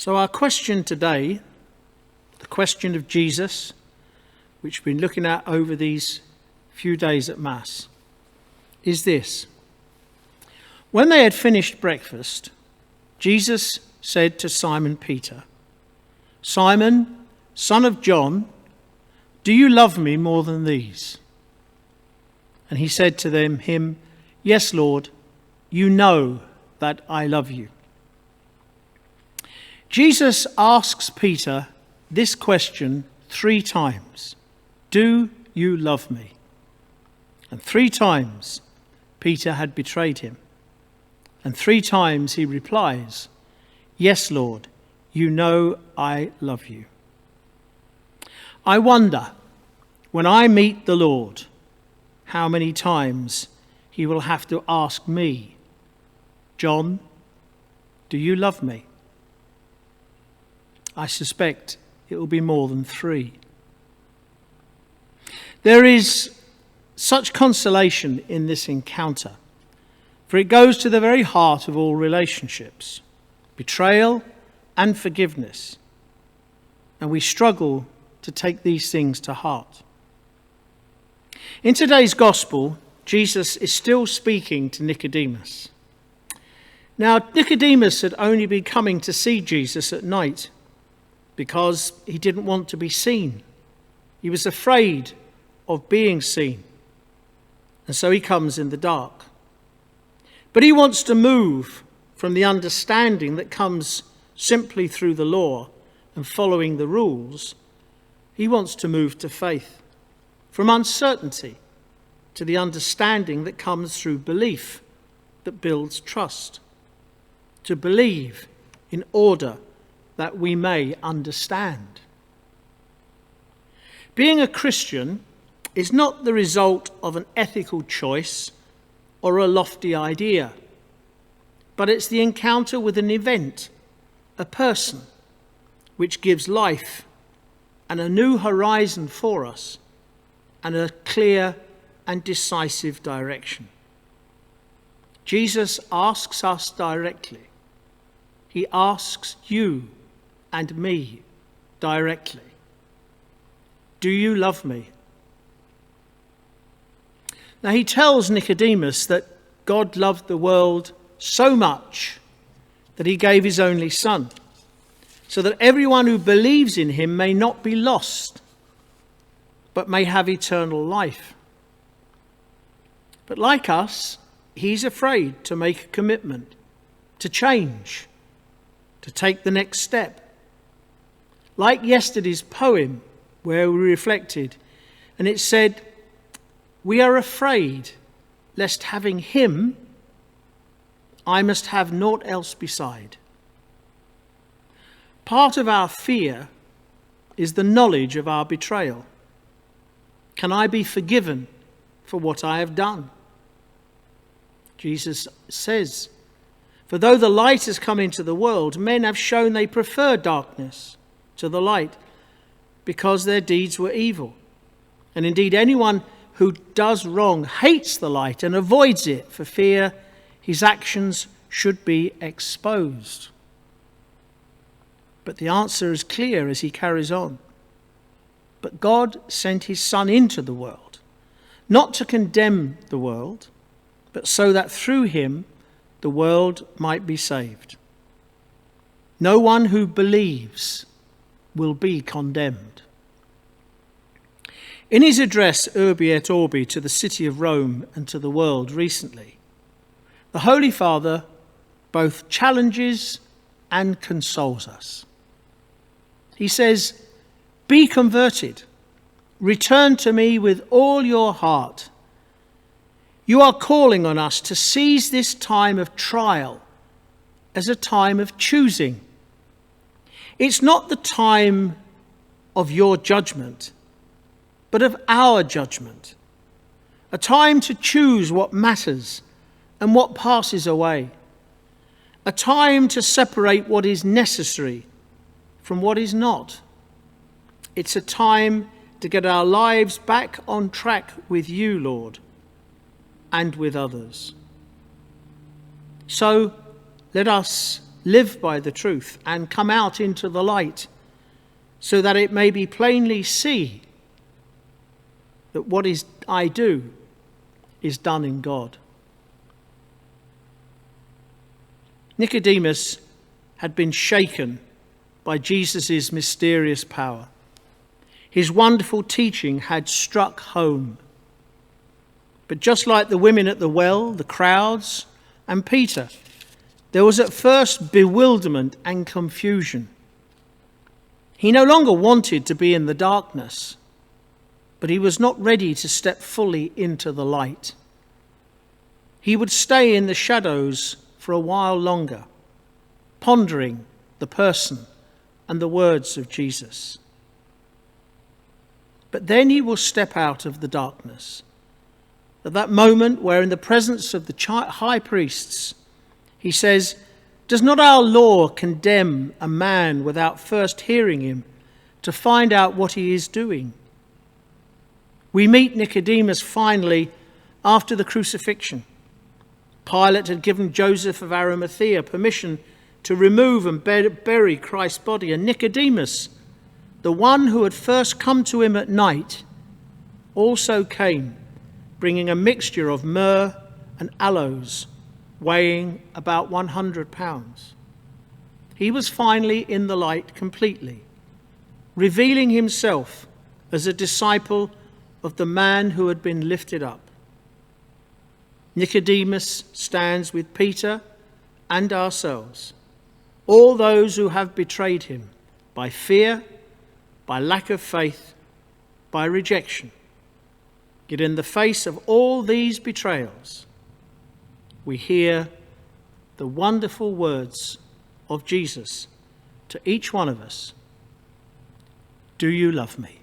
So our question today, the question of Jesus, which we've been looking at over these few days at Mass, is this. When they had finished breakfast, Jesus said to Simon Peter, "Simon, son of John, do you love me more than these?" And he said to him, "Yes, Lord, you know that I love you." Jesus asks Peter this question 3 times. Do you love me? And 3 times Peter had betrayed him. And 3 times he replies, "Yes, Lord, you know I love you." I wonder, when I meet the Lord, how many times he will have to ask me, "John, do you love me?" I suspect it will be more than 3. There is such consolation in this encounter, for it goes to the very heart of all relationships, betrayal and forgiveness, and we struggle to take these things to heart. In today's gospel, Jesus is still speaking to Nicodemus. Now, Nicodemus had only been coming to see Jesus at night because he didn't want to be seen. He was afraid of being seen, and so he comes in the dark. But he wants to move from the understanding that comes simply through the law and following the rules. He wants to move to faith, from uncertainty to the understanding that comes through belief that builds trust, to believe in order that we may understand. Being a Christian is not the result of an ethical choice or a lofty idea, but it's the encounter with an event, a person, which gives life and a new horizon for us and a clear and decisive direction. Jesus asks us directly. He asks you and me directly. Do you love me? Now he tells Nicodemus that God loved the world so much that he gave his only Son, so that everyone who believes in him may not be lost, but may have eternal life. But like us, he's afraid to make a commitment, to change, to take the next step. Like yesterday's poem where we reflected, and it said, "We are afraid lest having him, I must have naught else beside." Part of our fear is the knowledge of our betrayal. Can I be forgiven for what I have done? Jesus says, "For though the light has come into the world, men have shown they prefer darkness to the light, because their deeds were evil. And indeed, anyone who does wrong hates the light and avoids it for fear his actions should be exposed." But the answer is clear as he carries on. But God sent his Son into the world, not to condemn the world, but so that through him the world might be saved. No one who believes will be condemned. In his address, Urbi et Orbi, to the city of Rome and to the world recently, the Holy Father both challenges and consoles us. He says, "Be converted. Return to me with all your heart. You are calling on us to seize this time of trial as a time of choosing. It's not the time of your judgment, but of our judgment. A time to choose what matters and what passes away. A time to separate what is necessary from what is not. It's a time to get our lives back on track with you, Lord, and with others. So let us live by the truth, and come out into the light, so that it may be plainly seen that what I do is done in God. Nicodemus had been shaken by Jesus' mysterious power. His wonderful teaching had struck home. But just like the women at the well, the crowds, and Peter, there was at first bewilderment and confusion. He no longer wanted to be in the darkness, but he was not ready to step fully into the light. He would stay in the shadows for a while longer, pondering the person and the words of Jesus. But then he will step out of the darkness. At that moment where in the presence of the high priests, he says, "Does not our law condemn a man without first hearing him to find out what he is doing?" We meet Nicodemus finally after the crucifixion. Pilate had given Joseph of Arimathea permission to remove and bury Christ's body, and Nicodemus, the one who had first come to him at night, also came, bringing a mixture of myrrh and aloes, weighing about 100 pounds. He was finally in the light completely, revealing himself as a disciple of the man who had been lifted up. Nicodemus stands with Peter and ourselves, all those who have betrayed him by fear, by lack of faith, by rejection. Yet in the face of all these betrayals, we hear the wonderful words of Jesus to each one of us: "Do you love me?"